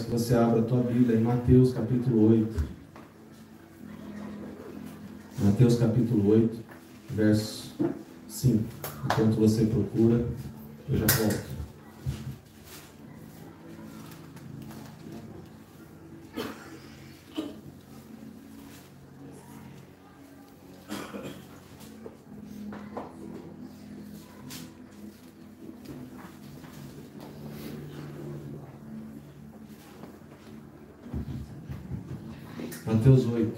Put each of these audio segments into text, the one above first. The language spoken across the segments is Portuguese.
que você abra a tua Bíblia em Mateus capítulo 8. Mateus capítulo 8, verso 5. Enquanto você procura, eu já volto. Mateus 8.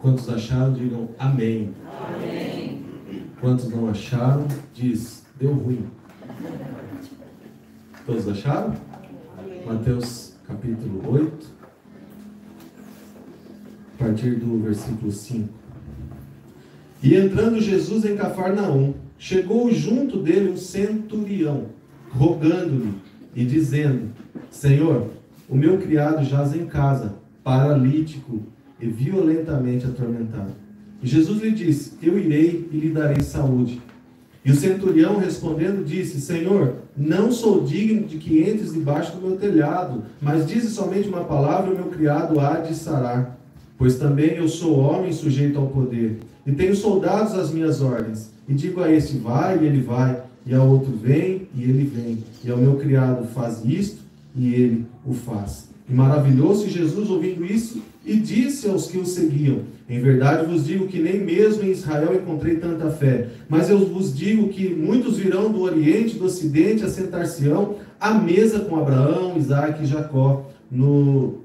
Quantos acharam, digam amém. Amém. Quantos não acharam, diz, deu ruim. Todos acharam? Amém. Mateus capítulo 8, a partir do versículo 5. E entrando Jesus em Cafarnaum, chegou junto dele um centurião, rogando-lhe e dizendo: Senhor, o meu criado jaz em casa, paralítico e violentamente atormentado. E Jesus lhe disse: Eu irei e lhe darei saúde. E o centurião respondendo disse: Senhor, não sou digno de que entres debaixo do meu telhado, mas dize somente uma palavra e o meu criado há de sarar. Pois também eu sou homem sujeito ao poder, e tenho soldados às minhas ordens. E digo a este: vai, e ele vai, e ao outro: vem, e ele vem. E ao meu criado: faz isto, e ele o faz. E maravilhou-se Jesus ouvindo isso, e disse aos que o seguiam: em verdade vos digo que nem mesmo em Israel encontrei tanta fé. Mas eu vos digo que muitos virão do Oriente e do Ocidente, assentar-se-ão à mesa com Abraão, Isaque e Jacó no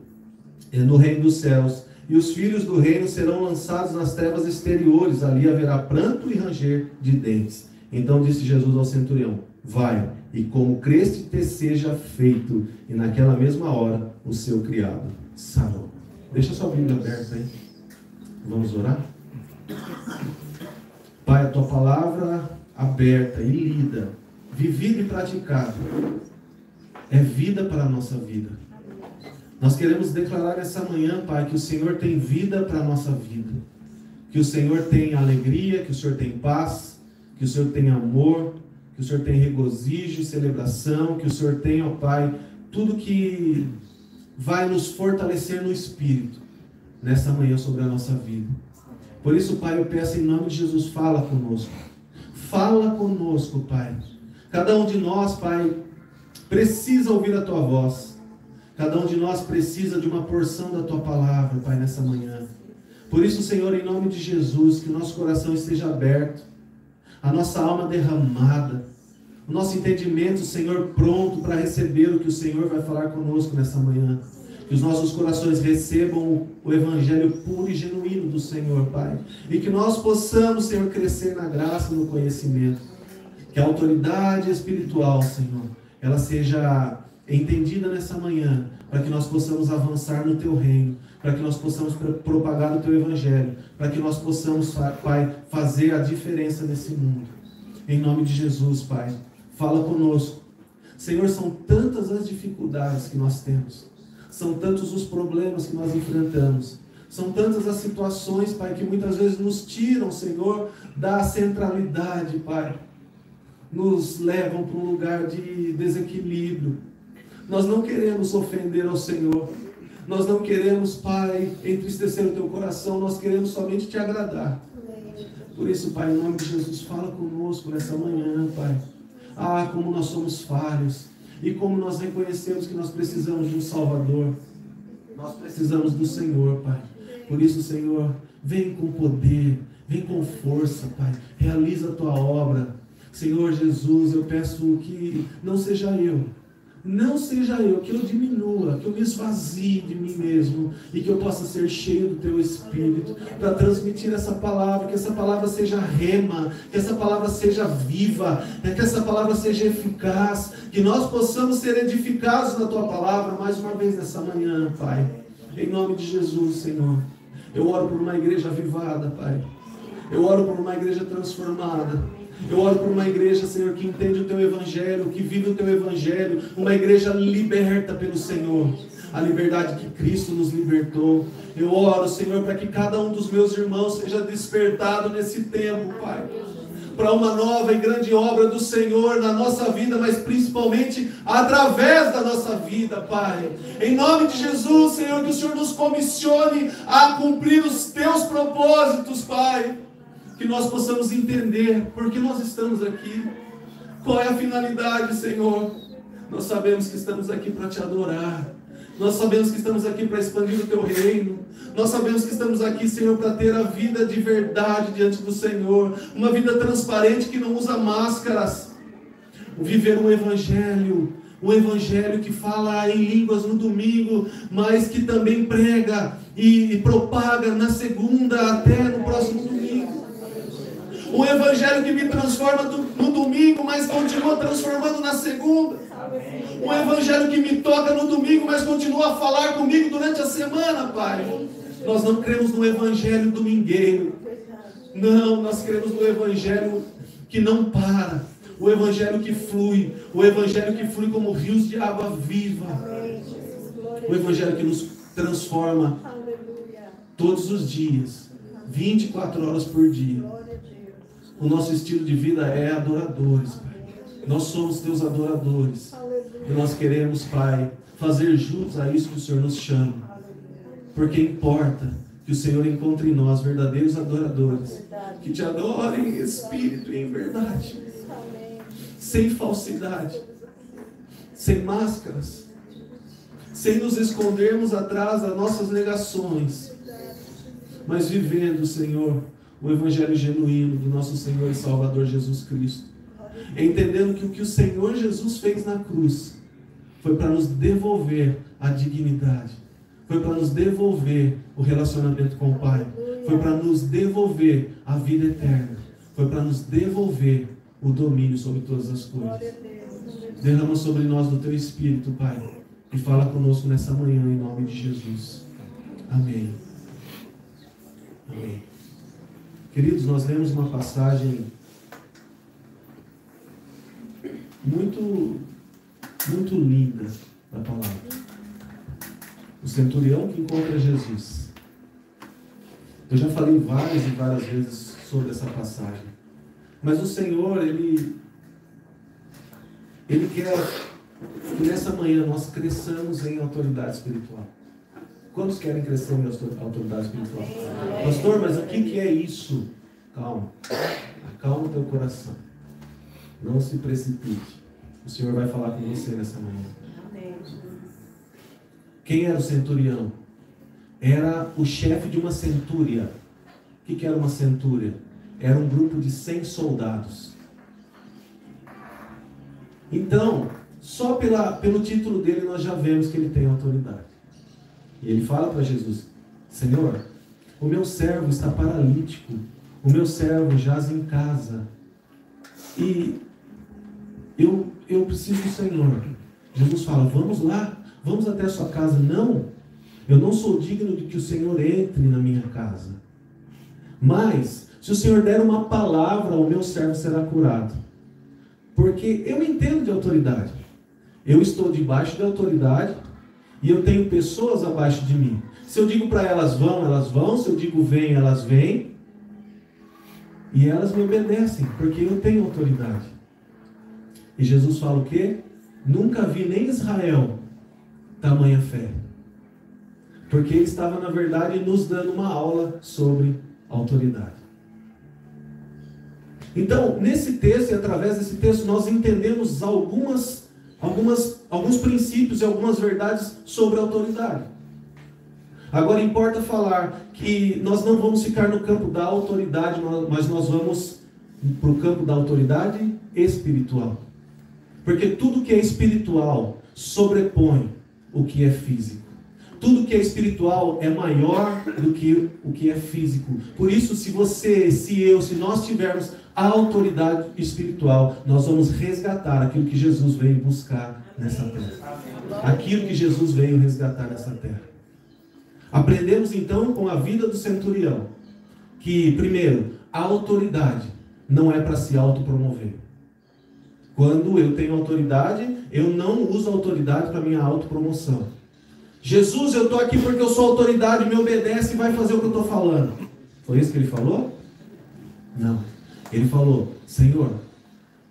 reino dos céus. E os filhos do reino serão lançados nas trevas exteriores, ali haverá pranto e ranger de dentes. Então disse Jesus ao centurião: vai, e como creste te seja feito. E naquela mesma hora o seu criado sarou. Deixa sua Bíblia aberta aí. Vamos orar? Pai, a tua palavra aberta e lida, vivida e praticada, é vida para a nossa vida. Nós queremos declarar essa manhã, Pai, que o Senhor tem vida para a nossa vida. Que o Senhor tem alegria, que o Senhor tem paz, que o Senhor tem amor, que o Senhor tem regozijo, celebração, que o Senhor tem, ó Pai, tudo que vai nos fortalecer no Espírito, nessa manhã sobre a nossa vida. Por isso, Pai, eu peço em nome de Jesus, fala conosco. Fala conosco, Pai. Cada um de nós, Pai, precisa ouvir a Tua voz. Cada um de nós precisa de uma porção da Tua palavra, Pai, nessa manhã. Por isso, Senhor, em nome de Jesus, que o nosso coração esteja aberto, a nossa alma derramada, o nosso entendimento, Senhor, pronto para receber o que o Senhor vai falar conosco nessa manhã. Que os nossos corações recebam o Evangelho puro e genuíno do Senhor, Pai. E que nós possamos, Senhor, crescer na graça e no conhecimento. Que a autoridade espiritual, Senhor, ela seja entendida nessa manhã, para que nós possamos avançar no Teu reino, para que nós possamos propagar o Teu Evangelho, para que nós possamos, Pai, fazer a diferença nesse mundo. Em nome de Jesus, Pai, fala conosco. Senhor, são tantas as dificuldades que nós temos, são tantos os problemas que nós enfrentamos, são tantas as situações, Pai, que muitas vezes nos tiram, Senhor, da centralidade, Pai, nos levam para um lugar de desequilíbrio. Nós não queremos ofender ao Senhor. Nós não queremos, Pai, entristecer o Teu coração. Nós queremos somente Te agradar. Por isso, Pai, em nome de Jesus, fala conosco nessa manhã, Pai. Ah, como nós somos falhos. E como nós reconhecemos que nós precisamos de um Salvador. Nós precisamos do Senhor, Pai. Por isso, Senhor, vem com poder, vem com força, Pai. Realiza a Tua obra. Senhor Jesus, eu peço que não seja eu, que eu diminua, que eu me esvazie de mim mesmo e que eu possa ser cheio do Teu Espírito para transmitir essa palavra, que essa palavra seja rema, que essa palavra seja viva, que essa palavra seja eficaz, que nós possamos ser edificados na Tua palavra mais uma vez nessa manhã, Pai. Em nome de Jesus, Senhor. Eu oro por uma igreja avivada, Pai. Eu oro por uma igreja transformada. Eu oro por uma igreja, Senhor, que entende o Teu Evangelho, que vive o Teu Evangelho, uma igreja liberta pelo Senhor, a liberdade que Cristo nos libertou. Eu oro, Senhor, para que cada um dos meus irmãos seja despertado nesse tempo, Pai, para uma nova e grande obra do Senhor na nossa vida, mas principalmente através da nossa vida, Pai. Em nome de Jesus, Senhor, que o Senhor nos comissione a cumprir os teus propósitos, Pai. Que nós possamos entender por que nós estamos aqui. Qual é a finalidade, Senhor? Nós sabemos que estamos aqui para te adorar. Nós sabemos que estamos aqui para expandir o teu reino. Nós sabemos que estamos aqui, Senhor, para ter a vida de verdade diante do Senhor. Uma vida transparente que não usa máscaras. Viver um evangelho que fala em línguas no domingo, mas que também prega e propaga na segunda até no próximo domingo. Um evangelho que me transforma no domingo, mas continua transformando na segunda. Um evangelho que me toca no domingo, mas continua a falar comigo durante a semana, Pai. Nós não cremos no evangelho domingueiro. Não, nós cremos no evangelho que não para. O evangelho que flui. O evangelho que flui como rios de água viva. O evangelho que nos transforma todos os dias, 24 horas por dia. O nosso estilo de vida é adoradores, Pai. Nós somos teus adoradores. E nós queremos, Pai, fazer jus a isso que o Senhor nos chama. Porque importa que o Senhor encontre em nós verdadeiros adoradores, que te adorem em espírito e em verdade, sem falsidade, sem máscaras, sem nos escondermos atrás das nossas negações, mas vivendo, Senhor, o evangelho genuíno do nosso Senhor e Salvador Jesus Cristo, entendendo que o que o Senhor Jesus fez na cruz foi para nos devolver a dignidade, foi para nos devolver o relacionamento com o Pai, foi para nos devolver a vida eterna, foi para nos devolver o domínio sobre todas as coisas. Derrama sobre nós do teu Espírito, Pai, e fala conosco nessa manhã em nome de Jesus. Amém. Amém. Queridos, nós lemos uma passagem muito linda da palavra. O centurião que encontra Jesus. Eu já falei várias e várias vezes sobre essa passagem. Mas o Senhor, Ele quer que nessa manhã nós cresçamos em autoridade espiritual. Quantos querem crescer em autoridade espiritual? Pastor, mas o que é isso? Calma. Acalma o teu coração. Não se precipite. O Senhor vai falar com você nessa manhã. Quem era o centurião? Era o chefe de uma centúria. O que era uma centúria? Era um grupo de 100 soldados. Então, só pelo título dele nós já vemos que ele tem autoridade. E ele fala para Jesus: Senhor, o meu servo está paralítico, o meu servo jaz em casa, e eu preciso do Senhor. Jesus fala: vamos lá, vamos até a sua casa. Não, eu não sou digno de que o Senhor entre na minha casa, mas se o Senhor der uma palavra, o meu servo será curado. Porque eu entendo de autoridade, eu estou debaixo de autoridade, e eu tenho pessoas abaixo de mim. Se eu digo para elas vão, elas vão. Se eu digo vem, elas vêm. E elas me obedecem, porque eu tenho autoridade. E Jesus fala o quê? Nunca vi nem Israel tamanha fé. Porque ele estava, na verdade, nos dando uma aula sobre autoridade. Então, nesse texto e através desse texto, nós entendemos alguns princípios e algumas verdades sobre a autoridade. Agora, importa falar que nós não vamos ficar no campo da autoridade, mas nós vamos para o campo da autoridade espiritual. Porque tudo que é espiritual sobrepõe o que é físico. Tudo que é espiritual é maior do que o que é físico. Por isso, se nós tivermos a autoridade espiritual, nós vamos resgatar aquilo que Jesus veio buscar nessa terra. Aquilo que Jesus veio resgatar nessa terra. Aprendemos então com a vida do centurião que, primeiro, a autoridade não é para se autopromover. Quando eu tenho autoridade, eu não uso a autoridade para minha autopromoção. Jesus, eu estou aqui porque eu sou autoridade, me obedece e vai fazer o que eu estou falando. Foi isso que ele falou? Não. Ele falou, Senhor,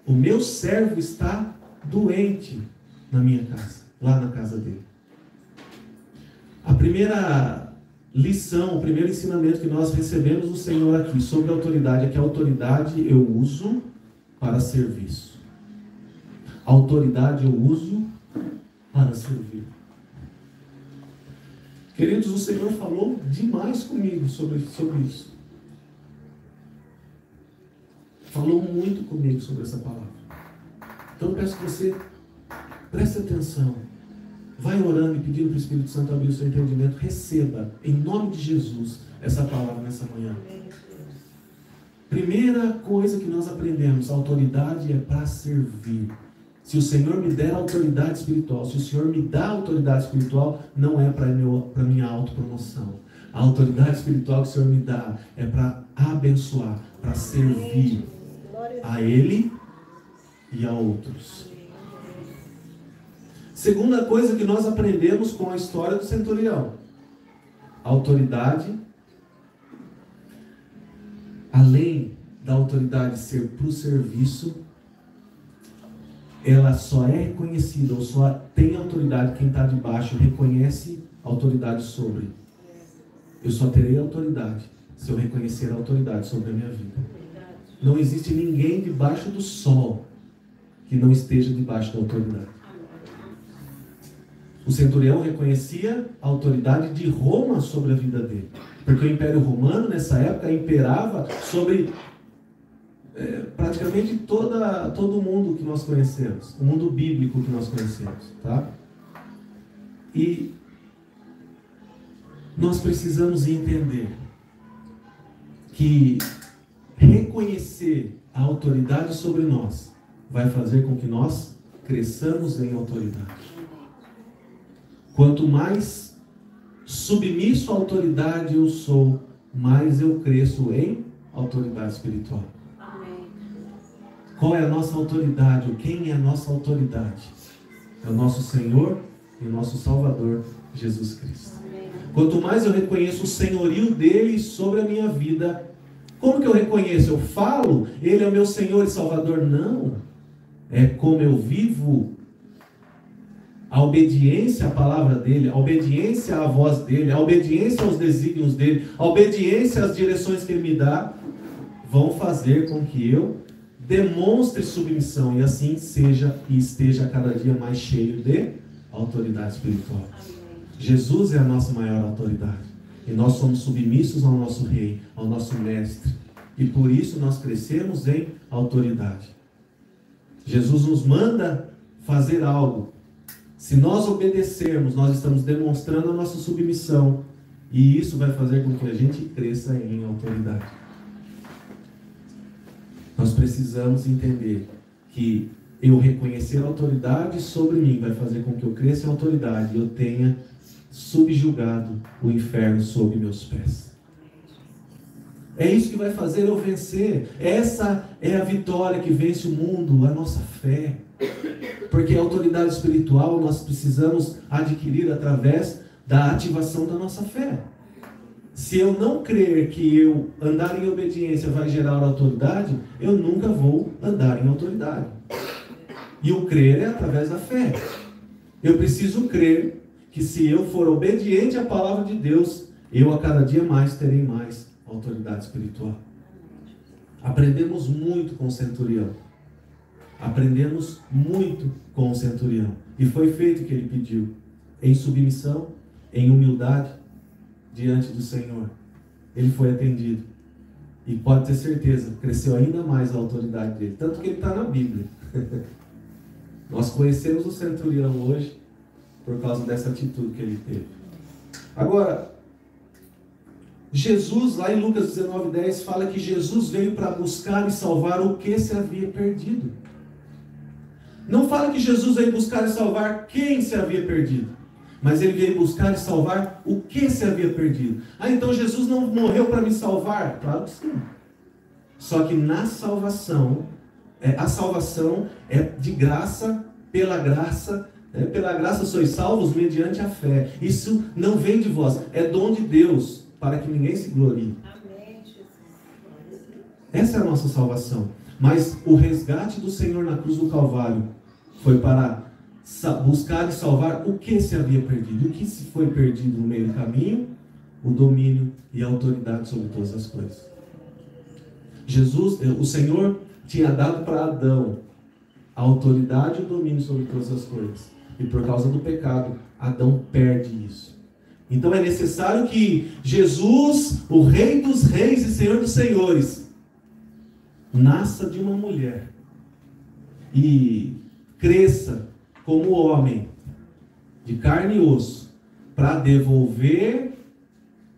o meu servo está doente na minha casa, lá na casa dele. A primeira lição, o primeiro ensinamento que nós recebemos do Senhor aqui sobre a autoridade é que a autoridade eu uso para serviço. A autoridade eu uso para servir. Queridos, o Senhor falou demais comigo sobre isso. Falou muito comigo sobre essa palavra. Então eu peço que você preste atenção. Vai orando e pedindo para o Espírito Santo abrir o seu entendimento. Receba, em nome de Jesus, essa palavra nessa manhã. Primeira coisa que nós aprendemos, a autoridade é para servir. Se o Senhor me der autoridade espiritual, se o Senhor me dá autoridade espiritual, não é para minha autopromoção. A autoridade espiritual que o Senhor me dá é para abençoar, para servir a Ele e a outros. Segunda coisa que nós aprendemos com a história do centurião. A autoridade, além da autoridade ser para o serviço, ela só é reconhecida, ou só tem autoridade quem está debaixo, reconhece a autoridade sobre. Eu só terei autoridade se eu reconhecer a autoridade sobre a minha vida. Não existe ninguém debaixo do sol que não esteja debaixo da autoridade. O centurião reconhecia a autoridade de Roma sobre a vida dele. Porque o Império Romano, nessa época, imperava sobre praticamente todo o mundo que nós conhecemos. O mundo bíblico que nós conhecemos. Tá? E nós precisamos entender que reconhecer a autoridade sobre nós vai fazer com que nós cresçamos em autoridade. Quanto mais submisso à autoridade eu sou, mais eu cresço em autoridade espiritual. Amém. Qual é a nossa autoridade? Quem é a nossa autoridade? É o nosso Senhor e o nosso Salvador, Jesus Cristo. Amém. Quanto mais eu reconheço o senhorio dele sobre a minha vida, como que eu reconheço? Eu falo, ele é o meu Senhor e Salvador? Não. É como eu vivo. A obediência à palavra dele, a obediência à voz dele, a obediência aos desígnios dele, a obediência às direções que ele me dá, vão fazer com que eu demonstre submissão e assim seja e esteja cada dia mais cheio de autoridade espiritual. Jesus é a nossa maior autoridade e nós somos submissos ao nosso Rei, ao nosso Mestre, e por isso nós crescemos em autoridade. Jesus nos manda fazer algo. Se nós obedecermos, nós estamos demonstrando a nossa submissão. E isso vai fazer com que a gente cresça em autoridade. Nós precisamos entender que eu reconhecer a autoridade sobre mim vai fazer com que eu cresça em autoridade e eu tenha subjugado o inferno sob meus pés. É isso que vai fazer eu vencer. Essa é a vitória que vence o mundo, a nossa fé. Porque a autoridade espiritual nós precisamos adquirir através da ativação da nossa fé. Se eu não crer que eu andar em obediência vai gerar autoridade, eu nunca vou andar em autoridade. E o crer é através da fé. Eu preciso crer que se eu for obediente à palavra de Deus, eu a cada dia mais terei mais autoridade espiritual. Aprendemos muito com o centurião. Aprendemos muito com o centurião. E foi feito o que ele pediu. Em submissão, em humildade, diante do Senhor. Ele foi atendido. E pode ter certeza, cresceu ainda mais a autoridade dele. Tanto que ele está na Bíblia. Nós conhecemos o centurião hoje por causa dessa atitude que ele teve. Agora, Jesus, lá em Lucas 19:10, fala que Jesus veio para buscar e salvar o que se havia perdido. Não fala que Jesus veio buscar e salvar quem se havia perdido. Mas ele veio buscar e salvar o que se havia perdido. Ah, então Jesus não morreu para me salvar? Claro que sim. Só que na salvação, a salvação é de graça, pela graça, Pela graça sois salvos mediante a fé. Isso não vem de vós, é dom de Deus, para que ninguém se glorie. Essa é a nossa salvação. Mas o resgate do Senhor na cruz do Calvário foi para buscar e salvar o que se havia perdido. O que se foi perdido no meio do caminho? O domínio e a autoridade sobre todas as coisas. Jesus, o Senhor, tinha dado para Adão a autoridade e o domínio sobre todas as coisas. E por causa do pecado, Adão perde isso. Então é necessário que Jesus, o Rei dos Reis e Senhor dos Senhores, nasça de uma mulher e cresça como homem, de carne e osso, para devolver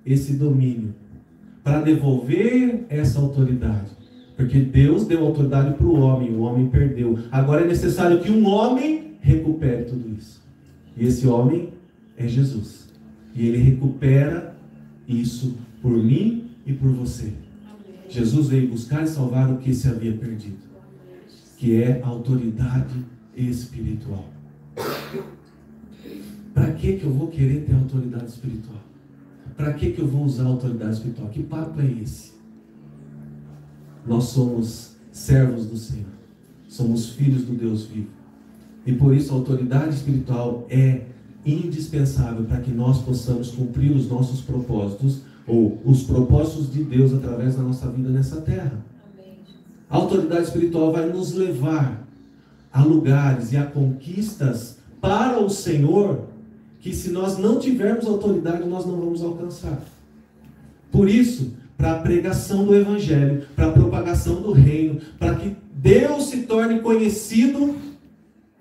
esse domínio, para devolver essa autoridade. Porque Deus deu autoridade para o homem perdeu. Agora é necessário que um homem recupere tudo isso. E esse homem é Jesus. E ele recupera isso por mim e por você. Jesus veio buscar e salvar o que se havia perdido, que é a autoridade espiritual. Para que eu vou querer ter autoridade espiritual? Para que eu vou usar a autoridade espiritual? Que papo é esse? Nós somos servos do Senhor. Somos filhos do Deus vivo. E por isso a autoridade espiritual é indispensável para que nós possamos cumprir os nossos propósitos, ou os propósitos de Deus através da nossa vida nessa terra. A autoridade espiritual vai nos levar a lugares e a conquistas para o Senhor que, se nós não tivermos autoridade, nós não vamos alcançar. Por isso, para a pregação do Evangelho, para a propagação do reino, para que Deus se torne conhecido,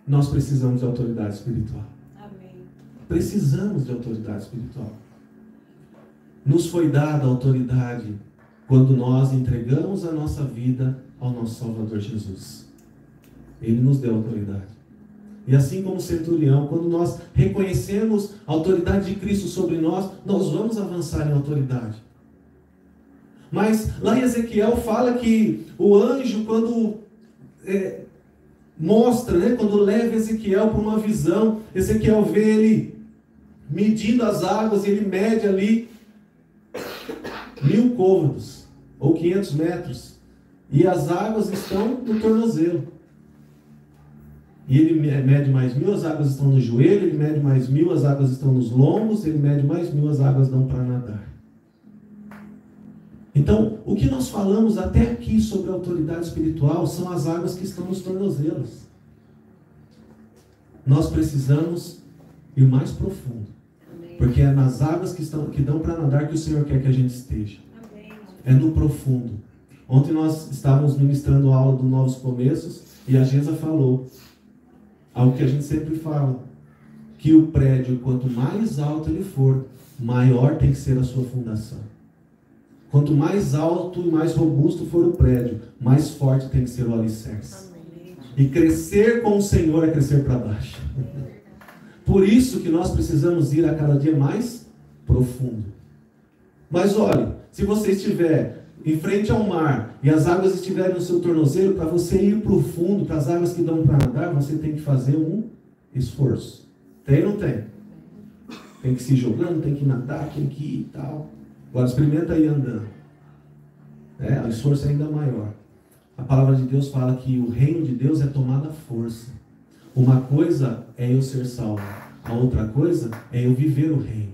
nós precisamos de autoridade espiritual. Amém. Precisamos de autoridade espiritual. Nos foi dada autoridade quando nós entregamos a nossa vida ao nosso Salvador Jesus. Ele nos deu autoridade. E assim como o centurião, quando nós reconhecemos a autoridade de Cristo sobre nós, nós vamos avançar em autoridade. Mas lá em Ezequiel fala que o anjo, quando mostra, quando leva Ezequiel para uma visão, Ezequiel vê ele medindo as águas, e ele mede ali 1000 côvados, ou 500 metros, e as águas estão no tornozelo. E ele mede mais 1000, as águas estão no joelho, ele mede mais 1000, as águas estão nos lombos, ele mede mais 1000, as águas dão para nadar. Então, o que nós falamos até aqui sobre a autoridade espiritual são as águas que estão nos tornozelos. Nós precisamos ir mais profundo. Porque é nas águas que dão para nadar que o Senhor quer que a gente esteja. É no profundo. Ontem nós estávamos ministrando a aula dos Novos Começos e a Gesa falou algo que a gente sempre fala, que o prédio, quanto mais alto ele for, maior tem que ser a sua fundação. Quanto mais alto e mais robusto for o prédio, mais forte tem que ser o alicerce. E crescer com o Senhor é crescer para baixo. Por isso que nós precisamos ir a cada dia mais profundo. Mas olhe, se você estiver em frente ao mar e as águas estiverem no seu tornozelo, para você ir profundo, para as águas que dão para nadar, você tem que fazer um esforço. Tem ou não tem? Tem que se jogando, tem que nadar, tem que ir e tal. Agora experimenta ir andando. O esforço é ainda maior. A palavra de Deus fala que o reino de Deus é tomada força. Uma coisa é eu ser salvo, a outra coisa é eu viver o reino.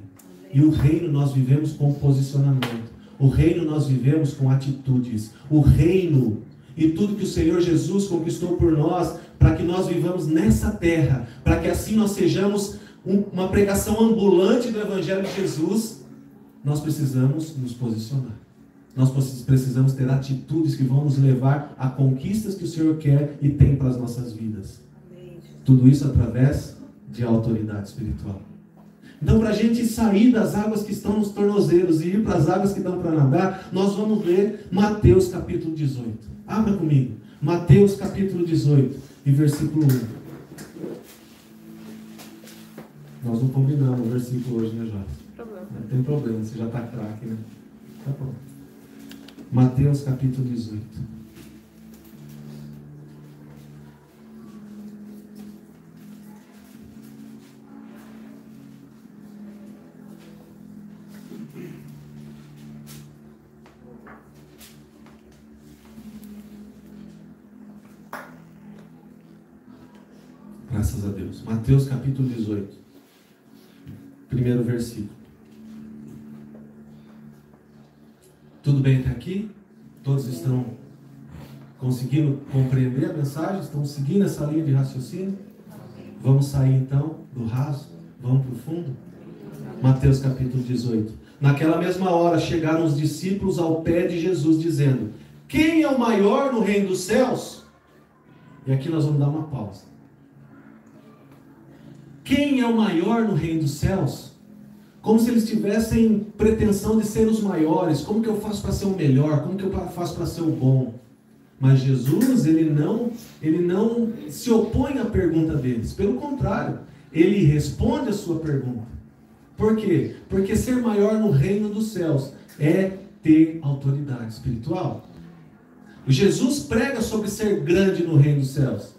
E o reino nós vivemos com posicionamento. O reino nós vivemos com atitudes. O reino e tudo que o Senhor Jesus conquistou por nós, para que nós vivamos nessa terra, para que assim nós sejamos uma pregação ambulante do Evangelho de Jesus, nós precisamos nos posicionar. Nós precisamos ter atitudes que vão nos levar a conquistas que o Senhor quer e tem para as nossas vidas. Tudo isso através de autoridade espiritual. Então, para a gente sair das águas que estão nos tornozelos e ir para as águas que dão para nadar, nós vamos ler Mateus capítulo 18. Abra comigo. Mateus capítulo 18 e versículo 1. Nós não combinamos o versículo hoje, né, Jorge? Não tem problema, você já está craque, né? Tá bom. Mateus capítulo 18. Graças a Deus. Mateus capítulo 18. Primeiro versículo. Tudo bem até aqui? Todos estão conseguindo compreender a mensagem? Estão seguindo essa linha de raciocínio? Vamos sair então do raso? Vamos para o fundo? Mateus capítulo 18. Naquela mesma hora chegaram os discípulos ao pé de Jesus dizendo: quem é o maior no reino dos céus? E aqui nós vamos dar uma pausa. Quem é o maior no reino dos céus? Como se eles tivessem pretensão de ser os maiores. Como que eu faço para ser o melhor? Como que eu faço para ser o bom? Mas Jesus, ele não se opõe à pergunta deles. Pelo contrário, ele responde a sua pergunta. Por quê? Porque ser maior no reino dos céus é ter autoridade espiritual. Jesus prega sobre ser grande no reino dos céus.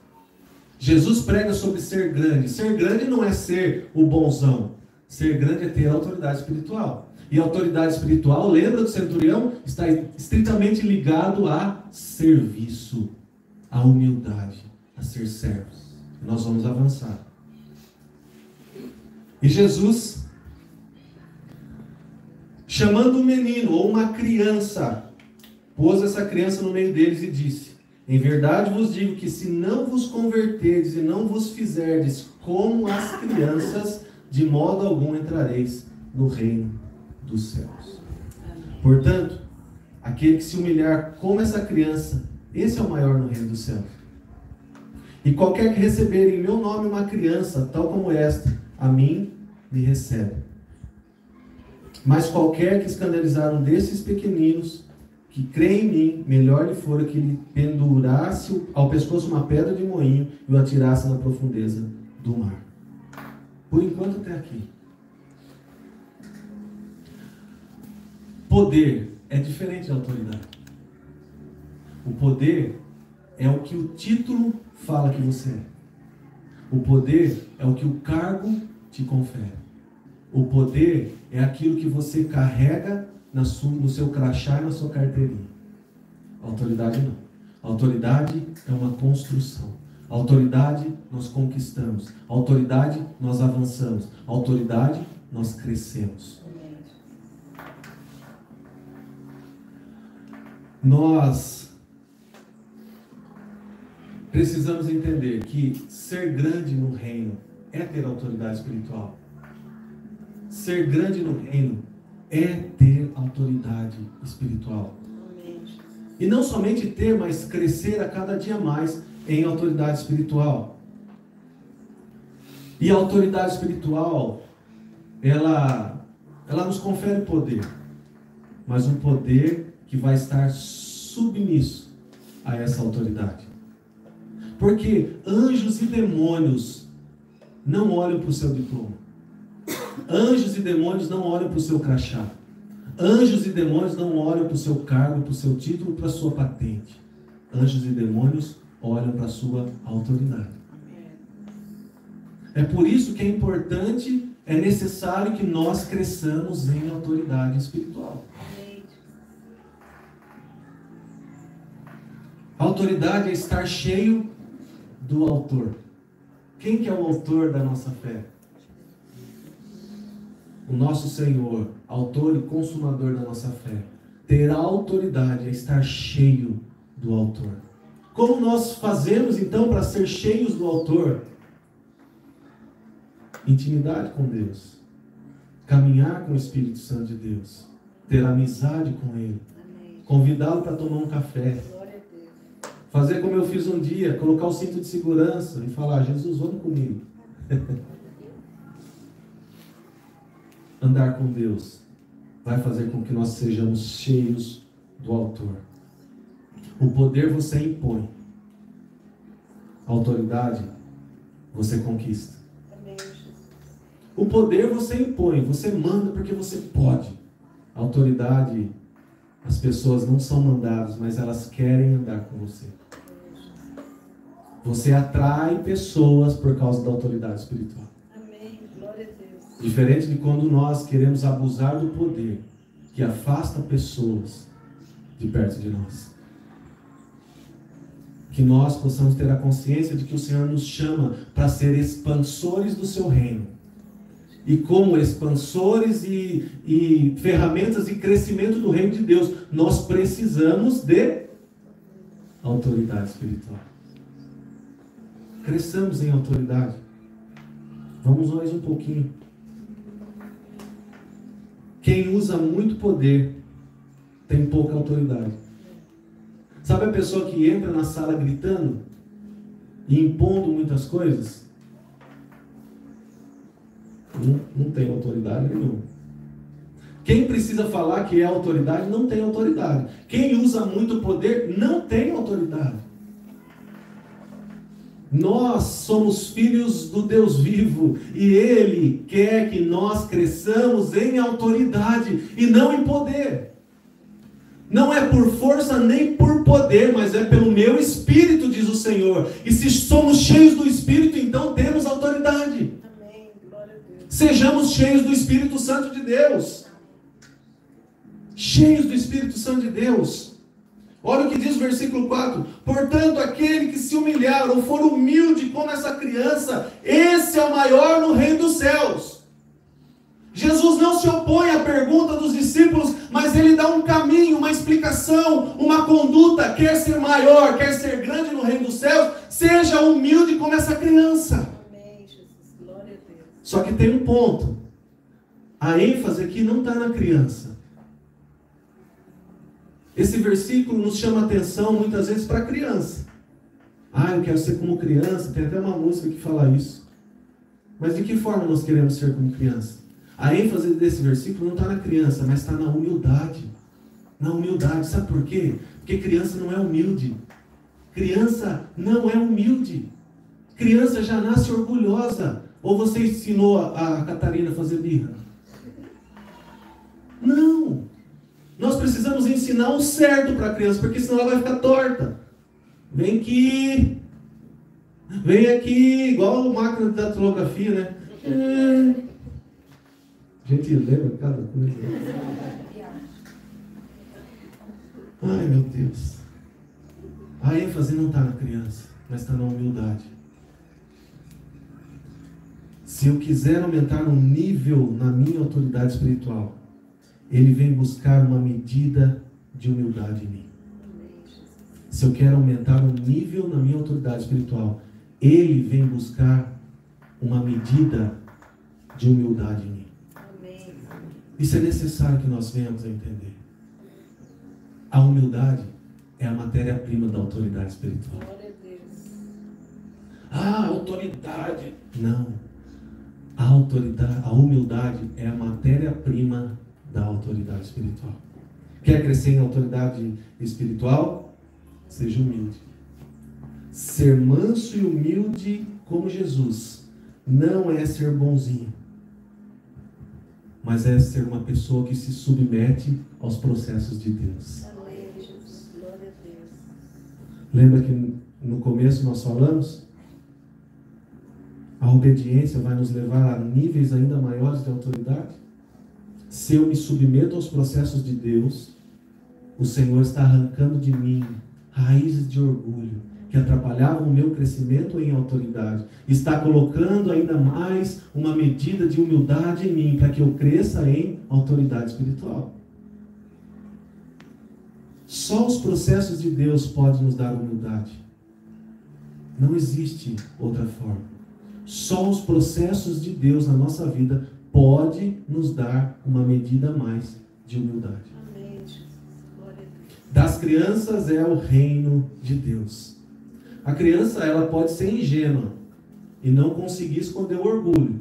Jesus prega sobre ser grande. Ser grande não é ser o bonzão. Ser grande é ter autoridade espiritual. E a autoridade espiritual, lembra do centurião, está estritamente ligado a serviço, a humildade, a ser servos. E nós vamos avançar. E Jesus, chamando um menino ou uma criança, pôs essa criança no meio deles e disse: em verdade vos digo que se não vos converterdes e não vos fizerdes como as crianças, de modo algum entrareis no reino dos céus. Portanto, aquele que se humilhar como essa criança, esse é o maior no reino dos céus. E qualquer que receber em meu nome uma criança, tal como esta, a mim me recebe. Mas qualquer que escandalizar um desses pequeninos, que crê em mim, melhor lhe fora que lhe pendurasse ao pescoço uma pedra de moinho e o atirasse na profundeza do mar. Por enquanto até aqui. Poder é diferente de autoridade. O poder é o que o título fala que você é. O poder é o que o cargo te confere. O poder é aquilo que você carrega no seu crachá e na sua carteirinha. Autoridade não. Autoridade é uma construção. Autoridade nós conquistamos. Autoridade nós avançamos. Autoridade nós crescemos. Nós precisamos entender que ser grande no reino é ter autoridade espiritual. Ser grande no reino é ter autoridade espiritual. E não somente ter, mas crescer a cada dia mais em autoridade espiritual. E a autoridade espiritual, ela nos confere poder, mas um poder que vai estar submisso a essa autoridade. Porque anjos e demônios não olham para o seu diploma. Anjos e demônios não olham para o seu crachá. Anjos e demônios não olham para o seu cargo, para o seu título, para a sua patente. Anjos e demônios olham para a sua autoridade. É por isso que é importante, é necessário que nós cresçamos em autoridade espiritual. A autoridade é estar cheio do autor. Quem que é o autor da nossa fé? O nosso Senhor, autor e consumador da nossa fé. Ter a autoridade é estar cheio do autor. Como nós fazemos então para ser cheios do autor? Intimidade com Deus. Caminhar com o Espírito Santo de Deus. Ter amizade com Ele. Convidá-lo para tomar um café. Fazer como eu fiz um dia, colocar o cinto de segurança e falar: Jesus, vamos comigo. Andar com Deus vai fazer com que nós sejamos cheios do autor. O poder você impõe. A autoridade você conquista. O poder você impõe, você manda porque você pode. A autoridade, as pessoas não são mandadas, mas elas querem andar com você. Você atrai pessoas por causa da autoridade espiritual. Amém. Glória a Deus. Diferente de quando nós queremos abusar do poder, que afasta pessoas de perto de nós. que nós possamos ter a consciência de que o Senhor nos chama para ser expansores do seu reino. E como expansores e ferramentas de crescimento do reino de Deus, nós precisamos de autoridade espiritual. Cresçamos em autoridade. Vamos mais um pouquinho. Quem usa muito poder tem pouca autoridade. Sabe a pessoa que entra na sala gritando e impondo muitas coisas? Não tem autoridade nenhuma. Quem precisa falar que é autoridade, não tem autoridade. Quem usa muito poder, não tem autoridade. Nós somos filhos do Deus vivo e Ele quer que nós cresçamos em autoridade e não em poder. Não é por força nem por poder, mas é pelo meu Espírito, diz o Senhor. E se somos cheios do Espírito, então temos autoridade. Amém. Glória a Deus. Sejamos cheios do Espírito Santo de Deus. Cheios do Espírito Santo de Deus. Olha o que diz o versículo 4. Portanto, aquele que se humilhar ou for humilde como essa criança, esse é o maior no reino dos céus. Jesus não se opõe à pergunta dos discípulos, mas ele dá um caminho, uma explicação, uma conduta. Quer ser maior, quer ser grande no reino dos céus, seja humilde como essa criança. Amém, Jesus. Glória a Deus. Só que tem um ponto. A ênfase aqui não está na criança. Esse versículo nos chama a atenção muitas vezes para a criança. Eu quero ser como criança. Tem até uma música que fala isso. Mas de que forma nós queremos ser como criança? A ênfase desse versículo não está na criança, mas está na humildade. Na humildade. Sabe por quê? Porque criança não é humilde. Criança não é humilde. Criança já nasce orgulhosa. Ou você ensinou a Catarina a fazer birra? Não. Nós precisamos ensinar o certo para a criança, porque senão ela vai ficar torta. Vem aqui. Vem aqui. Igual a máquina de datilografia, né? Gente, lembra cada coisa? Ai, meu Deus. A ênfase não está na criança, mas está na humildade. Se eu quiser aumentar um nível na minha autoridade espiritual, Ele vem buscar uma medida de humildade em mim. Se eu quero aumentar um nível na minha autoridade espiritual, Ele vem buscar uma medida de humildade em mim. Isso é necessário que nós venhamos a entender. A humildade é a matéria-prima da autoridade espiritual. Glória a Deus. Autoridade. Não. A humildade é a matéria-prima da autoridade espiritual. Quer crescer em autoridade espiritual? Seja humilde. Ser manso e humilde como Jesus não é ser bonzinho, mas é ser uma pessoa que se submete aos processos de Deus. Amém, Jesus. Glória a Deus. Lembra que no começo nós falamos? A obediência vai nos levar a níveis ainda maiores de autoridade. Se eu me submeto aos processos de Deus, o Senhor está arrancando de mim raízes de orgulho que atrapalhavam o meu crescimento em autoridade. Está colocando ainda mais uma medida de humildade em mim para que eu cresça em autoridade espiritual. Só os processos de Deus podem nos dar humildade. Não existe outra forma. Só os processos de Deus na nossa vida podem nos dar uma medida a mais de humildade. Amém, Jesus. Glória a Deus. Das crianças é o reino de Deus. A criança, ela pode ser ingênua e não conseguir esconder o orgulho.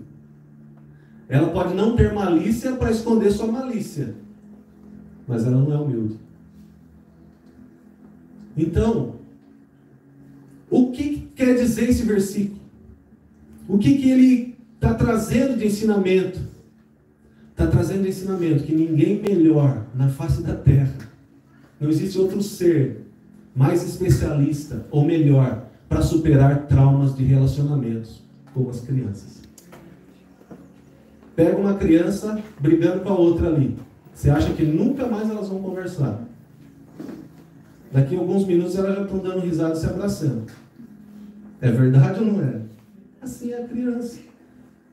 Ela pode não ter malícia para esconder sua malícia, mas ela não é humilde. Então, o que quer dizer esse versículo? O que ele está trazendo de ensinamento? Está trazendo de ensinamento que ninguém melhor na face da terra, não existe outro ser mais especialista ou melhor para superar traumas de relacionamentos como as crianças. Pega uma criança brigando com a outra ali. Você acha que nunca mais elas vão conversar? Daqui a alguns minutos elas já estão dando risada e se abraçando. É verdade ou não é? Assim é a criança.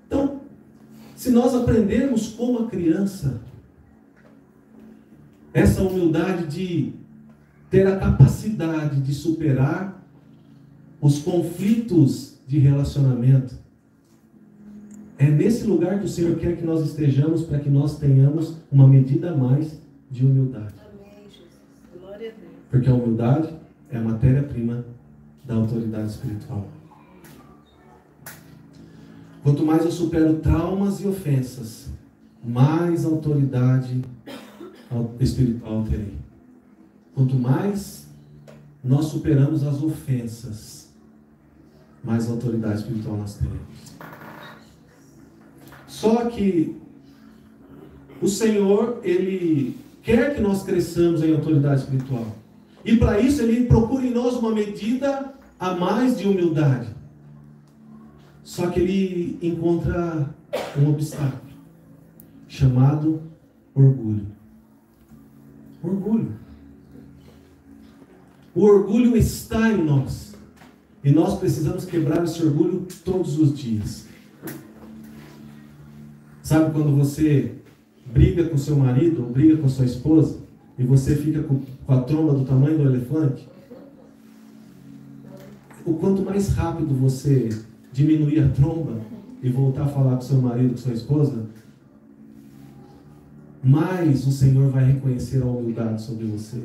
Então, se nós aprendermos como a criança, essa humildade de ter a capacidade de superar os conflitos de relacionamento, é nesse lugar que o Senhor quer que nós estejamos, para que nós tenhamos uma medida a mais de humildade. Amém, Jesus. Glória a Deus. Porque a humildade é a matéria-prima da autoridade espiritual. Quanto mais eu supero traumas e ofensas, mais autoridade espiritual terei. Quanto mais nós superamos as ofensas, mais autoridade espiritual nós teremos. Só que o Senhor, Ele quer que nós cresçamos em autoridade espiritual. E para isso Ele procura em nós uma medida a mais de humildade. Só que Ele encontra um obstáculo, chamado orgulho. Orgulho. O orgulho está em nós. E nós precisamos quebrar esse orgulho todos os dias. Sabe quando você briga com seu marido ou briga com sua esposa e você fica com a tromba do tamanho do elefante? O quanto mais rápido você diminuir a tromba e voltar a falar com seu marido, com sua esposa, mais o Senhor vai reconhecer a humildade sobre você.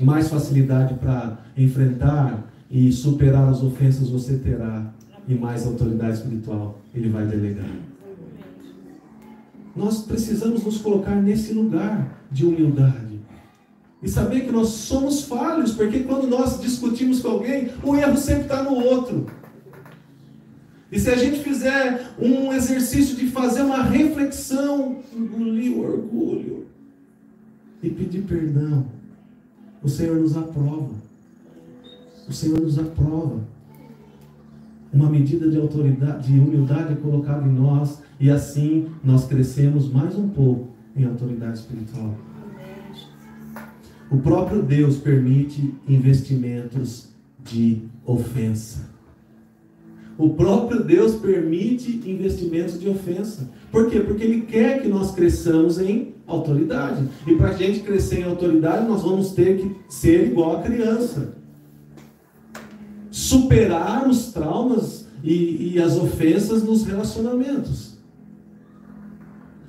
Mais facilidade para enfrentar e superar as ofensas você terá. E mais autoridade espiritual Ele vai delegar. Nós precisamos nos colocar nesse lugar de humildade. E saber que nós somos falhos, porque quando nós discutimos com alguém, o erro sempre está no outro. E se a gente fizer um exercício de fazer uma reflexão, engolir o orgulho e pedir perdão, o Senhor nos aprova. O Senhor nos aprova. Uma medida de autoridade, de humildade é colocada em nós, e assim nós crescemos mais um pouco em autoridade espiritual. O próprio Deus permite investimentos de ofensa. O próprio Deus permite investimentos de ofensa. Por quê? Porque Ele quer que nós cresçamos em autoridade. E para a gente crescer em autoridade, nós vamos ter que ser igual a criança. Superar os traumas e as ofensas nos relacionamentos.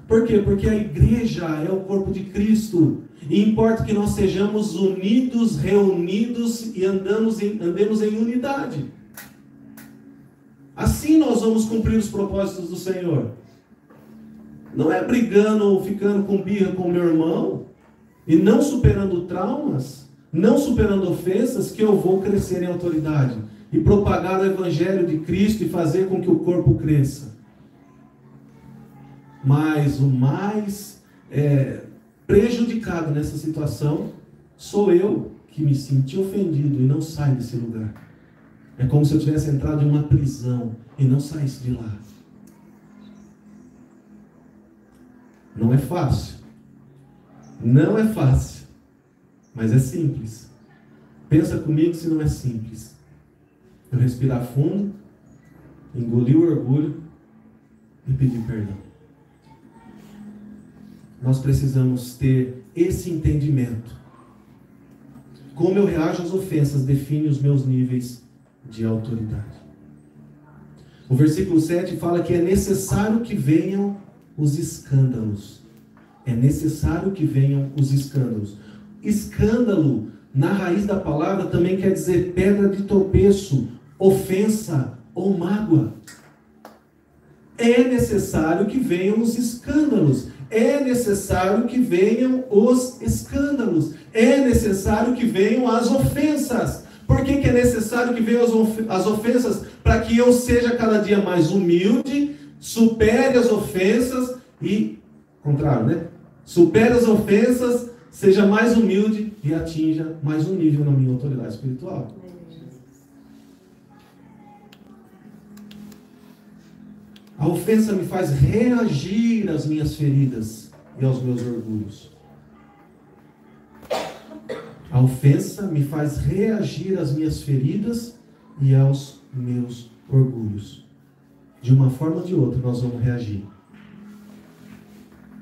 Por quê? Porque a igreja é o corpo de Cristo. E importa que nós sejamos unidos, reunidos e andemos em unidade. Assim nós vamos cumprir os propósitos do Senhor. Não é brigando ou ficando com birra com o meu irmão e não superando traumas, não superando ofensas, que eu vou crescer em autoridade e propagar o Evangelho de Cristo e fazer com que o corpo cresça. Mas o mais prejudicado nessa situação sou eu, que me senti ofendido e não saio desse lugar. É como se eu tivesse entrado em uma prisão e não saísse de lá. Não é fácil. Não é fácil. Mas é simples. Pensa comigo se não é simples. Eu respirar fundo, engolir o orgulho e pedir perdão. Nós precisamos ter esse entendimento. Como eu reajo às ofensas define os meus níveis de autoridade. O versículo 7 fala que é necessário que venham os escândalos. É necessário que venham os escândalos. Escândalo, na raiz da palavra, também quer dizer pedra de tropeço, ofensa ou mágoa. É necessário que venham os escândalos. É necessário que venham os escândalos. É necessário que venham as ofensas. Por que é necessário que venham as ofensas? Para que eu seja cada dia mais humilde, supere as ofensas e, contrário, né? Supere as ofensas, seja mais humilde e atinja mais um nível na minha autoridade espiritual. A ofensa me faz reagir às minhas feridas e aos meus orgulhos. A ofensa me faz reagir às minhas feridas e aos meus orgulhos. De uma forma ou de outra nós vamos reagir.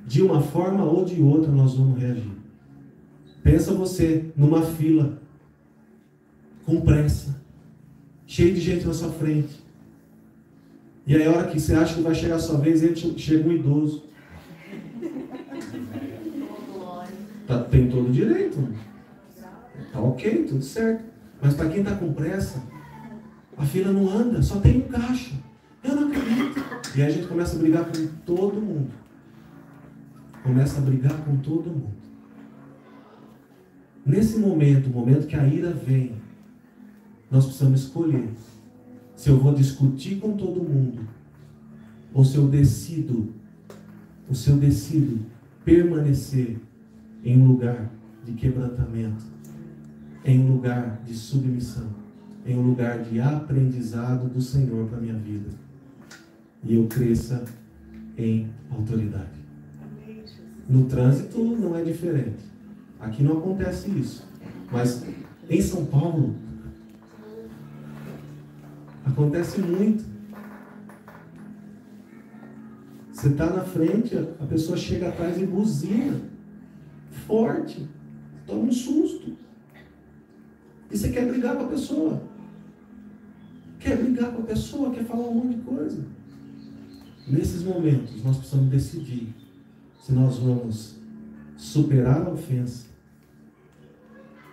De uma forma ou de outra nós vamos reagir. Pensa você numa fila, com pressa, cheio de gente na sua frente. E aí a hora que você acha que vai chegar a sua vez, chega um idoso. Tem todo o direito. Tá ok, tudo certo. Mas para quem está com pressa, a fila não anda, só tem um caixa. Eu não acredito. E aí a gente começa a brigar com todo mundo. Começa a brigar com todo mundo. Nesse momento, o momento que a ira vem, nós precisamos escolher se eu vou discutir com todo mundo ou se eu decido permanecer em um lugar de quebrantamento, em um lugar de submissão, em um lugar de aprendizado do Senhor para a minha vida. E eu cresça em autoridade. No trânsito não é diferente. Aqui não acontece isso. Mas em São Paulo acontece muito. Você está na frente, a pessoa chega atrás e buzina forte, toma um susto. E você quer brigar com a pessoa. Quer brigar com a pessoa, quer falar um monte de coisa. Nesses momentos, nós precisamos decidir se nós vamos superar a ofensa,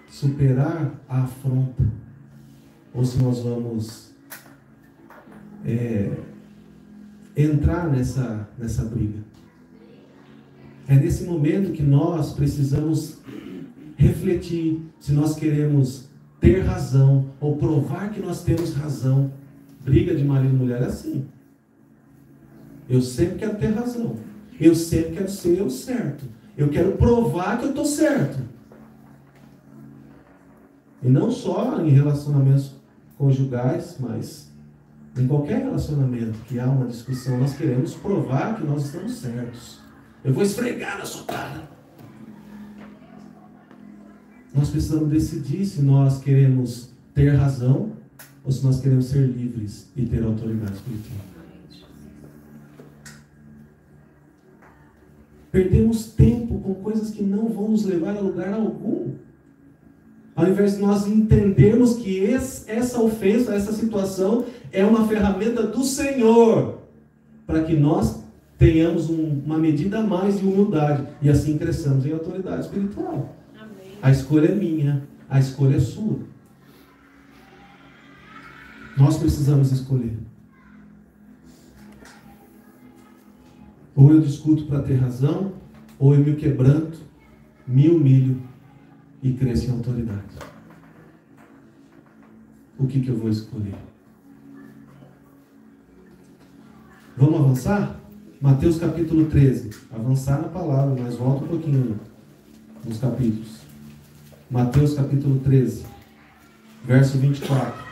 superar a afronta, ou se nós vamos entrar nessa briga. É nesse momento que nós precisamos refletir se nós queremos ter razão ou provar que nós temos razão. Briga de marido e mulher é assim. Eu sempre quero ter razão. Eu sempre quero ser eu certo. Eu quero provar que eu estou certo. E não só em relacionamentos conjugais, mas em qualquer relacionamento que há uma discussão, nós queremos provar que nós estamos certos. Eu vou esfregar na sua cara. Nós precisamos decidir se nós queremos ter razão ou se nós queremos ser livres e ter autoridade espiritual. Perdemos tempo com coisas que não vão nos levar a lugar algum. Ao invés de nós entendermos que essa ofensa, essa situação é uma ferramenta do Senhor para que nós tenhamos uma medida a mais de humildade e assim cresçamos em autoridade espiritual. Amém. A escolha é minha, a escolha é sua. Nós precisamos escolher. Ou eu discuto para ter razão, ou eu me quebranto, me humilho e cresço em autoridade. O que eu vou escolher? Vamos avançar? Mateus capítulo 13. Avançar na palavra, mas volta um pouquinho nos capítulos. Mateus capítulo 13, verso 24.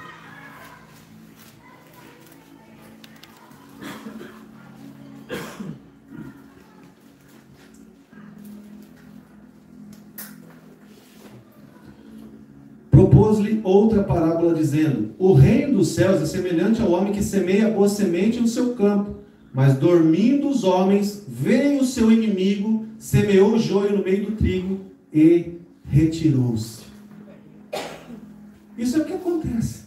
Propôs-lhe outra parábola, dizendo: o reino dos céus é semelhante ao homem que semeia a boa semente no seu campo. Mas dormindo os homens, veio o seu inimigo, semeou o joio no meio do trigo e retirou-se. Isso é o que acontece.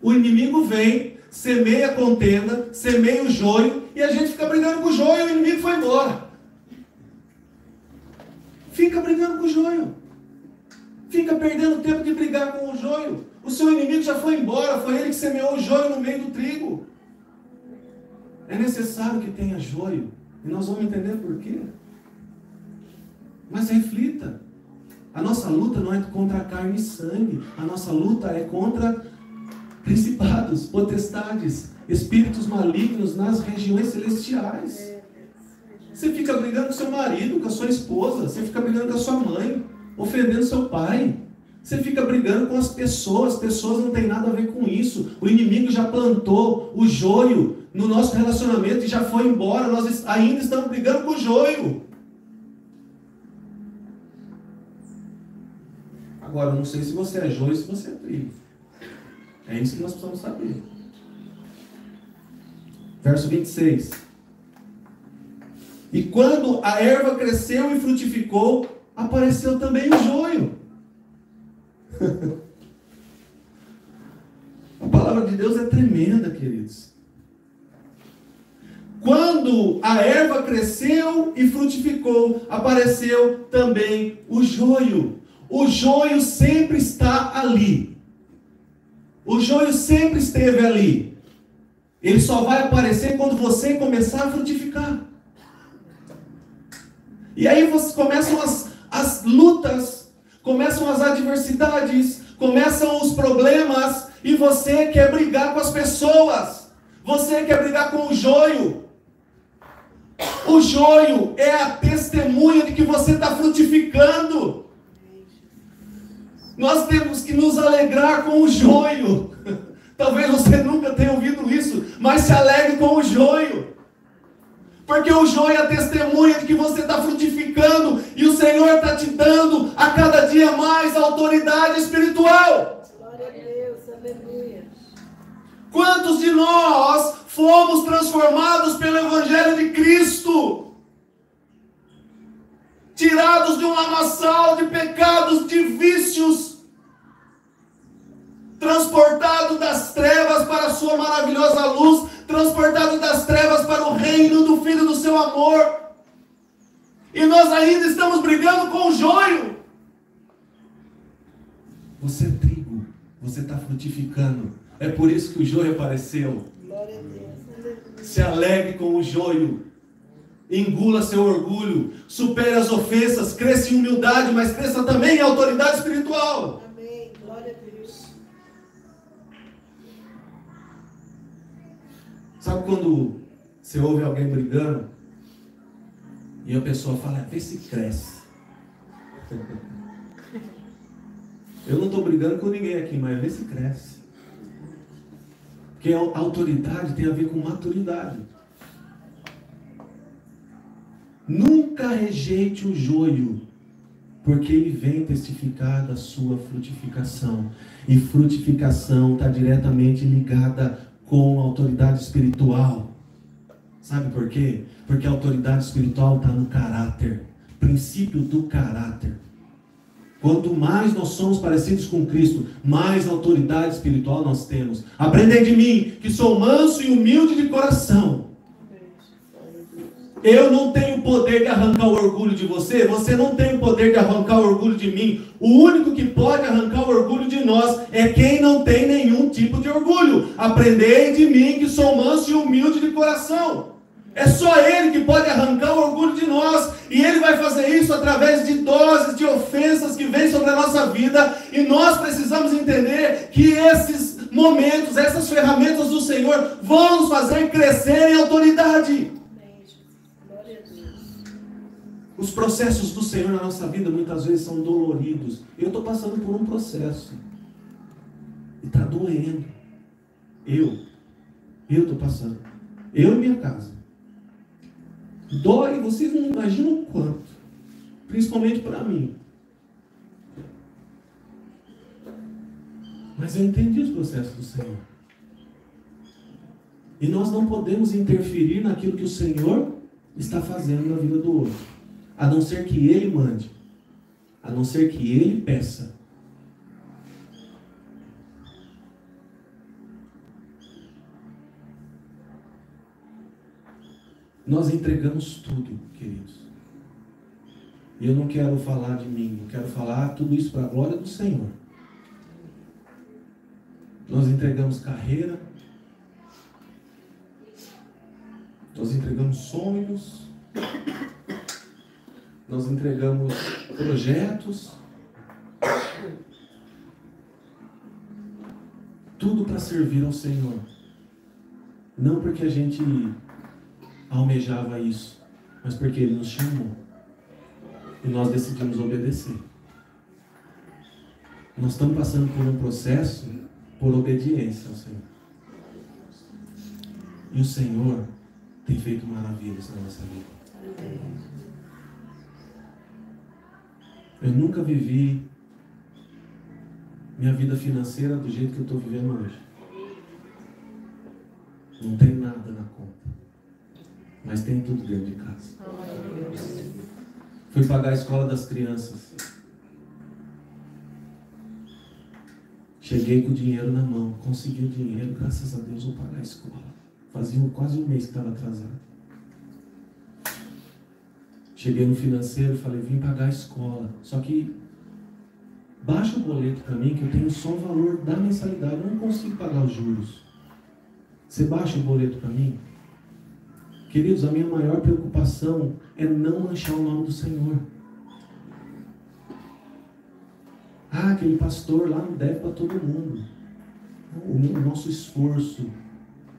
O inimigo vem, semeia a contenda, semeia o joio, e a gente fica brigando com o joio e o inimigo foi embora. Fica brigando com o joio. Fica perdendo tempo de brigar com o joio. O seu inimigo já foi embora, foi ele que semeou o joio no meio do trigo. É necessário que tenha joio, e nós vamos entender por quê. Mas reflita. A nossa luta não é contra carne e sangue. A nossa luta é contra principados, potestades, espíritos malignos nas regiões celestiais. Você fica brigando com seu marido, com a sua esposa. Você fica brigando com a sua mãe, ofendendo seu pai. Você fica brigando com as pessoas não têm nada a ver com isso. O inimigo já plantou o joio no nosso relacionamento e já foi embora. Nós ainda estamos brigando com o joio. Agora, eu não sei se você é joio ou se você é trigo. É isso que nós precisamos saber. Verso 26. E quando a erva cresceu e frutificou, apareceu também o joio. A palavra de Deus é tremenda, queridos. Quando a erva cresceu e frutificou, apareceu também o joio. O joio sempre está ali. O joio sempre esteve ali. Ele só vai aparecer quando você começar a frutificar. E aí começam as lutas, começam as adversidades, começam os problemas, e você quer brigar com as pessoas. Você quer brigar com o joio. O joio é a testemunha de que você está frutificando. Nós temos que nos alegrar com o joio. Talvez você nunca tenha ouvido isso, mas se alegre com o joio. Porque o joio é a testemunha de que você está frutificando e o Senhor está te dando a cada dia mais autoridade espiritual. Glória a Deus, aleluia. Quantos de nós fomos transformados pelo Evangelho de Cristo? Tirados de um lamaçal de pecados, de vícios, transportados das trevas para a sua maravilhosa luz, transportados das trevas para o reino do Filho do seu amor. E nós ainda estamos brigando com o joio. Você é trigo, você está frutificando. É por isso que o joio apareceu. Glória a Deus, aleluia. Se alegre com o joio. Engula seu orgulho. Supere as ofensas. Cresça em humildade, mas cresça também em autoridade espiritual. Amém, glória a Deus. Sabe quando você ouve alguém brigando e a pessoa fala, vê se cresce. Eu não estou brigando com ninguém aqui, mas vê se cresce. Porque a autoridade tem a ver com maturidade. Nunca rejeite o joio, porque ele vem testificar da sua frutificação. E frutificação está diretamente ligada com a autoridade espiritual. Sabe por quê? Porque a autoridade espiritual está no caráter. Princípio do caráter. Quanto mais nós somos parecidos com Cristo, mais autoridade espiritual nós temos. Aprendei de mim, que sou manso e humilde de coração. Eu não tenho poder de arrancar o orgulho de você. Você não tem o poder de arrancar o orgulho de mim. O único que pode arrancar o orgulho de nós é quem não tem nenhum tipo de orgulho. Aprendei de mim, que sou manso e humilde de coração. É só Ele que pode arrancar o orgulho de nós. E Ele vai fazer isso através de doses de ofensas que vêm sobre a nossa vida. E nós precisamos entender que esses momentos, essas ferramentas do Senhor vão nos fazer crescer em autoridade. Amém, Jesus. Glória a Deus. Os processos do Senhor na nossa vida muitas vezes são doloridos. Eu estou passando por um processo. E está doendo. Eu estou passando. Eu e minha casa. Dói, vocês não imaginam o quanto. Principalmente para mim. Mas eu entendi os processos do Senhor. E nós não podemos interferir naquilo que o Senhor está fazendo na vida do outro. A não ser que Ele mande. A não ser que Ele peça. Nós entregamos tudo, queridos. E eu não quero falar de mim, eu quero falar tudo isso para a glória do Senhor. Nós entregamos carreira, nós entregamos sonhos, nós entregamos projetos, tudo para servir ao Senhor. Não porque a gente almejava isso, mas porque Ele nos chamou e nós decidimos obedecer. Nós estamos passando por um processo por obediência ao Senhor. E o Senhor tem feito maravilhas na nossa vida. Eu nunca vivi minha vida financeira do jeito que eu estou vivendo hoje. Não tem nada na conta, mas tem tudo dentro de casa. Fui pagar a escola das crianças. Cheguei com o dinheiro na mão, consegui o dinheiro, graças a Deus vou pagar a escola. Fazia quase um mês que estava atrasado. Cheguei no financeiro e falei, vim pagar a escola. Só que baixa o boleto para mim, que eu tenho só o valor da mensalidade, eu não consigo pagar os juros. Você baixa o boleto para mim? Queridos, a minha maior preocupação é não manchar o nome do Senhor. Ah, aquele pastor lá não deve para todo mundo. O nosso esforço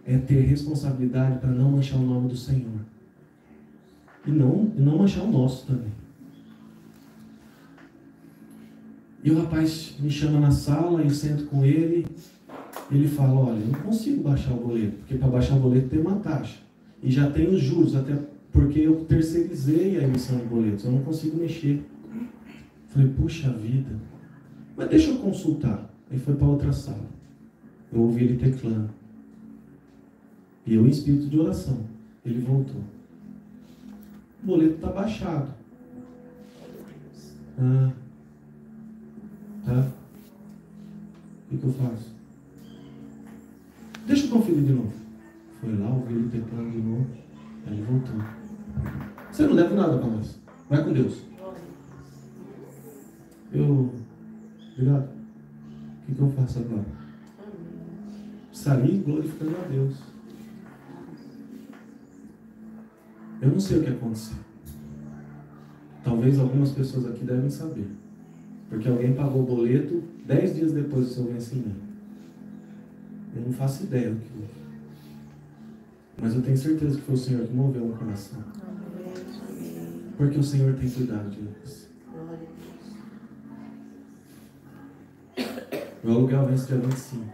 é ter responsabilidade para não manchar o nome do Senhor. E não manchar o nosso também. E o rapaz me chama na sala, eu sento com ele. Ele fala, olha, eu não consigo baixar o boleto, porque para baixar o boleto tem uma taxa. E já tem os juros, até porque eu terceirizei a emissão de boletos, eu não consigo mexer. Falei, puxa vida, mas deixa eu consultar. Aí foi para outra sala. Eu ouvi ele teclando. E eu em espírito de oração. Ele voltou. O boleto está baixado. Ah, tá? O que eu faço? Deixa eu conferir de novo. Foi lá, ouviu ele teclando de novo. Aí ele voltou. Você não deve nada para nós. Vai com Deus. Obrigado. O que eu faço agora? Saí glorificando a Deus. Eu não sei o que aconteceu. Talvez algumas pessoas aqui devem saber. Porque alguém pagou o boleto 10 dias depois do seu vencimento. Eu não faço ideia do que houve. Mas eu tenho certeza que foi o Senhor que moveu o coração. Porque o Senhor tem cuidado de nós. Meu aluguel vence dia 25.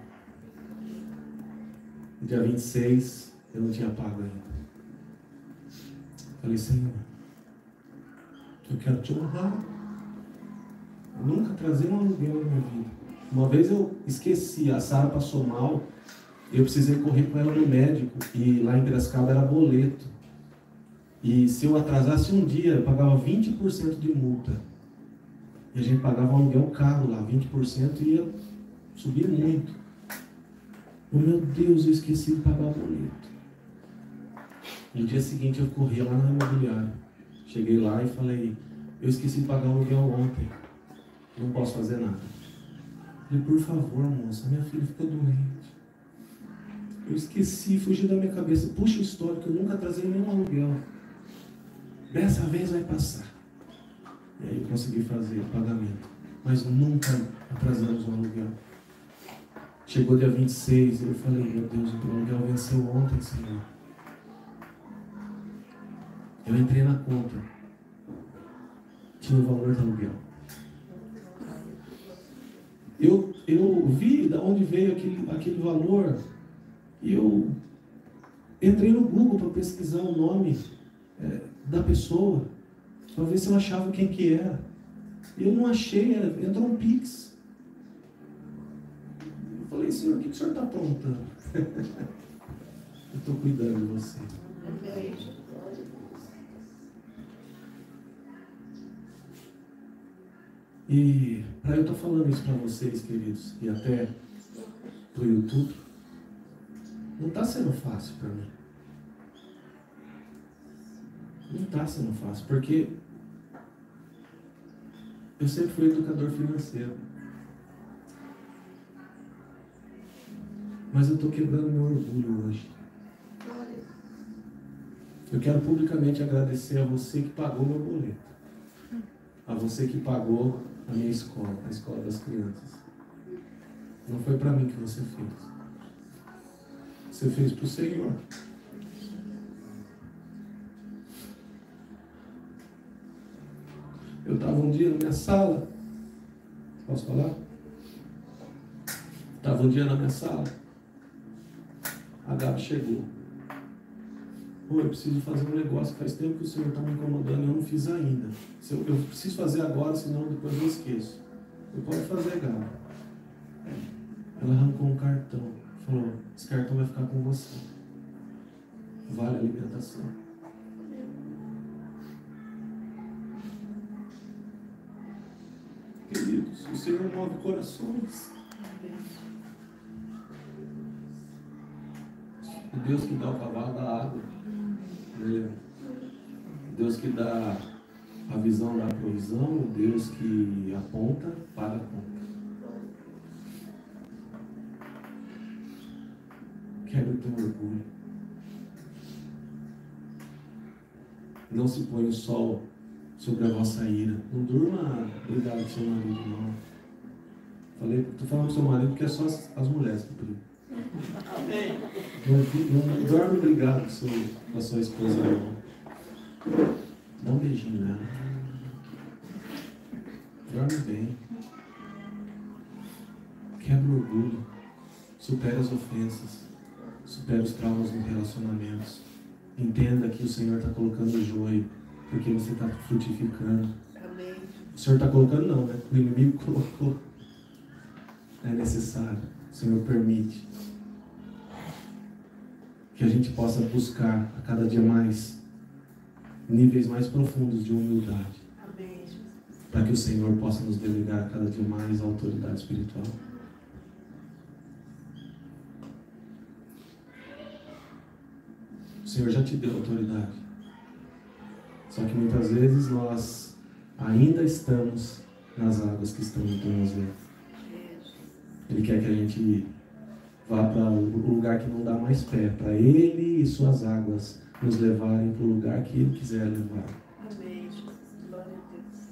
Dia 26 eu não tinha pago ainda. Falei, Senhor, eu quero te honrar. Eu nunca trazer um aluguel na minha vida. Uma vez eu esqueci, a Sara passou mal, eu precisei correr com ela no médico, e lá em Piracicaba era boleto. E se eu atrasasse um dia, eu pagava 20% de multa. E a gente pagava um aluguel caro lá, 20% ia subir muito. Oh, meu Deus, eu esqueci de pagar o boleto. No dia seguinte eu corri lá na imobiliária. Cheguei lá e falei, eu esqueci de pagar o aluguel ontem. Não posso fazer nada. Falei, por favor, moça, minha filha ficou doente. Eu esqueci, fugiu da minha cabeça. Puxa o histórico, eu nunca atrasei nenhum aluguel. Dessa vez vai passar. E aí eu consegui fazer o pagamento. Mas nunca atrasamos um aluguel. Chegou dia 26 e eu falei, meu Deus, o aluguel venceu ontem, Senhor. Eu entrei na conta. Tinha o valor do aluguel. Eu vi de onde veio aquele valor. E eu entrei no Google para pesquisar o nome da pessoa, para ver se eu achava quem que era. Eu não achei, entrou um Pix. Eu falei, Senhor, o que o Senhor está aprontando? Eu estou cuidando de você. E para eu estar falando isso para vocês, queridos, e até para o YouTube, não está sendo fácil para mim. Não está sendo fácil, porque eu sempre fui educador financeiro. Mas eu estou quebrando meu orgulho hoje. Eu quero publicamente agradecer a você que pagou meu boleto. A você que pagou a minha escola, a escola das crianças. Não foi para mim que você fez. Você fez para o Senhor. Eu estava um dia na minha sala. Posso falar? Estava um dia na minha sala. A Gabi chegou. Pô, eu preciso fazer um negócio. Faz tempo que o Senhor está me incomodando e eu não fiz ainda. Eu preciso fazer agora, senão depois eu esqueço. Eu posso fazer, Gabi. Ela arrancou um cartão. Falou, esse cartão vai ficar com você. Vale a alimentação. Queridos, o Senhor move corações. O Deus que dá o cavalo da água. Deus que dá a visão da provisão. O Deus que aponta para a conta. Quebra o teu orgulho. Não se põe o sol sobre a vossa ira. Não durma brigado com seu marido, não. Tô falando com seu marido porque é só as mulheres que brigam. Amém. Não dorme brigado com a sua esposa, não. Dá um beijinho nela. Dorme bem. Quebra o orgulho. Supera as ofensas. Supera os traumas nos relacionamentos. Entenda que o Senhor está colocando o joio, porque você está frutificando. Amém. O Senhor está colocando não, né? O inimigo colocou. É necessário. O Senhor permite que a gente possa buscar a cada dia mais níveis mais profundos de humildade. Amém. Para que o Senhor possa nos delegar a cada dia mais a autoridade espiritual. O Senhor já te deu autoridade. Só que muitas vezes nós ainda estamos nas águas que estão no tornozelo. Ele quer que a gente vá para o lugar que não dá mais pé, para Ele e suas águas nos levarem para o lugar que Ele quiser levar. Amém. Glória a Deus.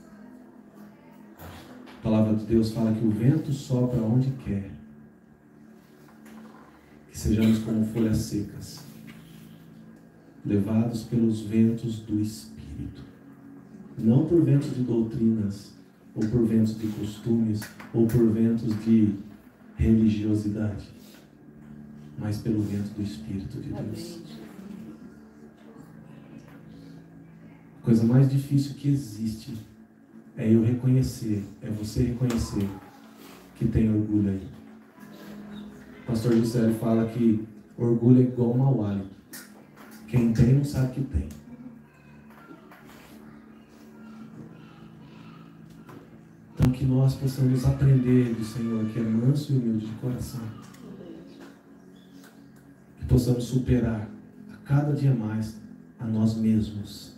A palavra de Deus fala que o vento sopra onde quer. Que sejamos como folhas secas, levados pelos ventos do Espírito. Não por ventos de doutrinas, ou por ventos de costumes, ou por ventos de religiosidade, mas pelo vento do Espírito de Deus. Amém. A coisa mais difícil que existe é eu reconhecer, é você reconhecer que tem orgulho aí. O pastor Juscelio fala que orgulho é igual um mau hálito. Quem tem não sabe que tem. Então que nós possamos aprender do Senhor, que é manso e humilde de coração. Que possamos superar a cada dia mais a nós mesmos.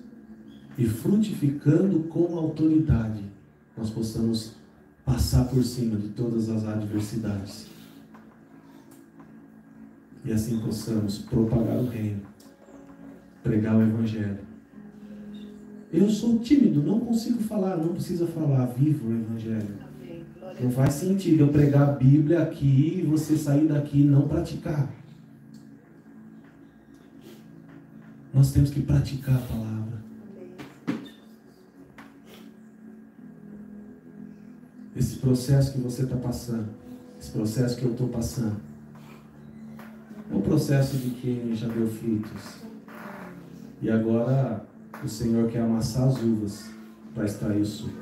E frutificando com autoridade, nós possamos passar por cima de todas as adversidades. E assim possamos propagar o reino, pregar o Evangelho. Eu sou tímido, não consigo falar, não precisa falar, viva o Evangelho. Amém. Glória Não a faz sentido eu pregar a Bíblia aqui e você sair daqui e não praticar. Nós temos que praticar a palavra. Esse processo que você está passando, esse processo que eu estou passando, é um processo de quem já deu frutos. E agora o Senhor quer amassar as uvas para extrair o suco.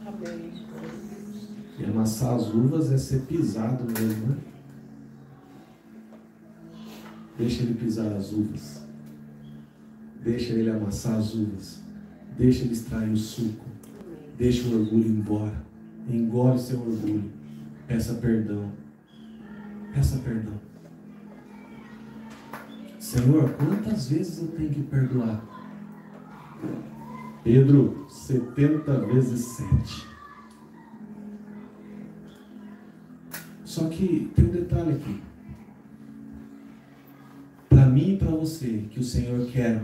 Amém. E amassar as uvas é ser pisado mesmo, né? Deixa Ele pisar as uvas. Deixa Ele amassar as uvas. Deixa Ele extrair o suco. Deixa o orgulho embora. Engole seu orgulho. Peça perdão. Peça perdão. Senhor, quantas vezes eu tenho que perdoar? Pedro, 70 vezes 7. Só que tem um detalhe aqui. Para mim e para você, que o Senhor quer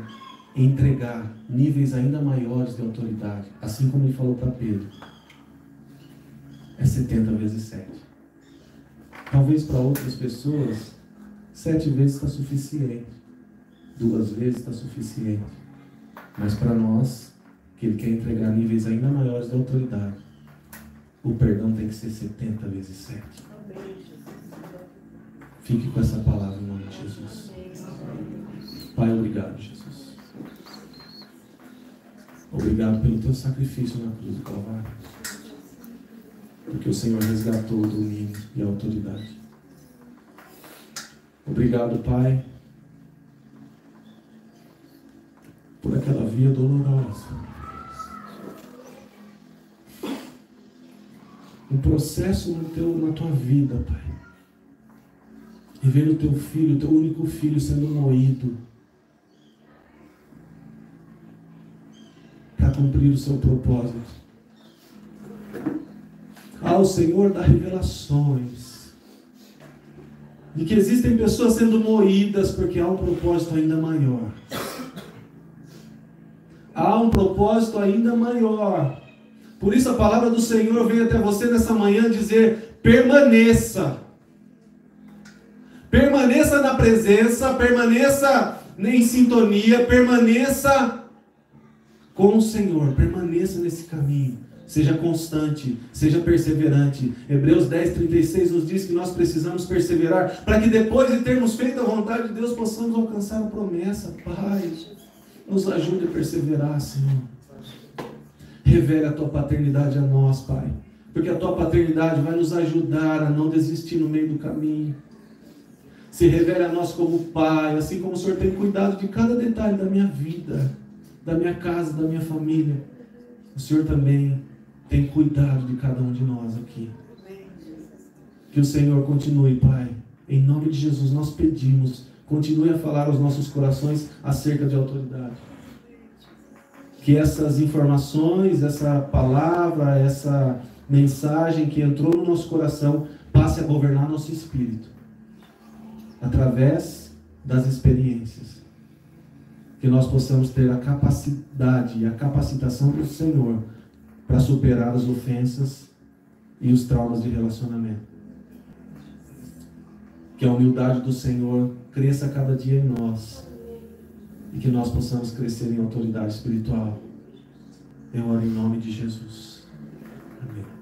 entregar níveis ainda maiores de autoridade, assim como Ele falou para Pedro, é 70 vezes 7. Talvez para outras pessoas, 7 vezes está suficiente. 2 vezes está suficiente. Mas para nós, que Ele quer entregar níveis ainda maiores de autoridade, o perdão tem que ser 70 vezes 7. Amém, Jesus. Fique com essa palavra em nome de Jesus. Pai, obrigado, Jesus. Obrigado pelo teu sacrifício na cruz do Calvário. porque o Senhor resgatou o domínio e a autoridade. Obrigado, Pai, por aquela via dolorosa. Um processo na tua vida, Pai. E ver o teu filho, o teu único filho, sendo moído para cumprir o seu propósito. O Senhor dá revelações de que existem pessoas sendo moídas porque há um propósito ainda maior. Há um propósito ainda maior. Por isso a palavra do Senhor veio até você nessa manhã dizer: permaneça. Permaneça na presença, permaneça em sintonia, permaneça com o Senhor, permaneça nesse caminho. Seja constante, seja perseverante. Hebreus 10:36 nos diz que nós precisamos perseverar para que depois de termos feito a vontade de Deus possamos alcançar a promessa. Pai, nos ajude a perseverar, Senhor. Revele a tua paternidade a nós, Pai, porque a tua paternidade vai nos ajudar a não desistir no meio do caminho. Se revele a nós como Pai, assim como o Senhor tem cuidado de cada detalhe da minha vida, da minha casa, da minha família. O Senhor também tem cuidado de cada um de nós aqui. Que o Senhor continue, Pai. Em nome de Jesus nós pedimos, continue a falar aos nossos corações acerca de autoridade. Que essas informações, essa palavra, essa mensagem que entrou no nosso coração passe a governar nosso espírito, através das experiências. Que nós possamos ter a capacidade e a capacitação do Senhor para superar as ofensas e os traumas de relacionamento. Que a humildade do Senhor cresça cada dia em nós e que nós possamos crescer em autoridade espiritual. Eu oro em nome de Jesus. Amém.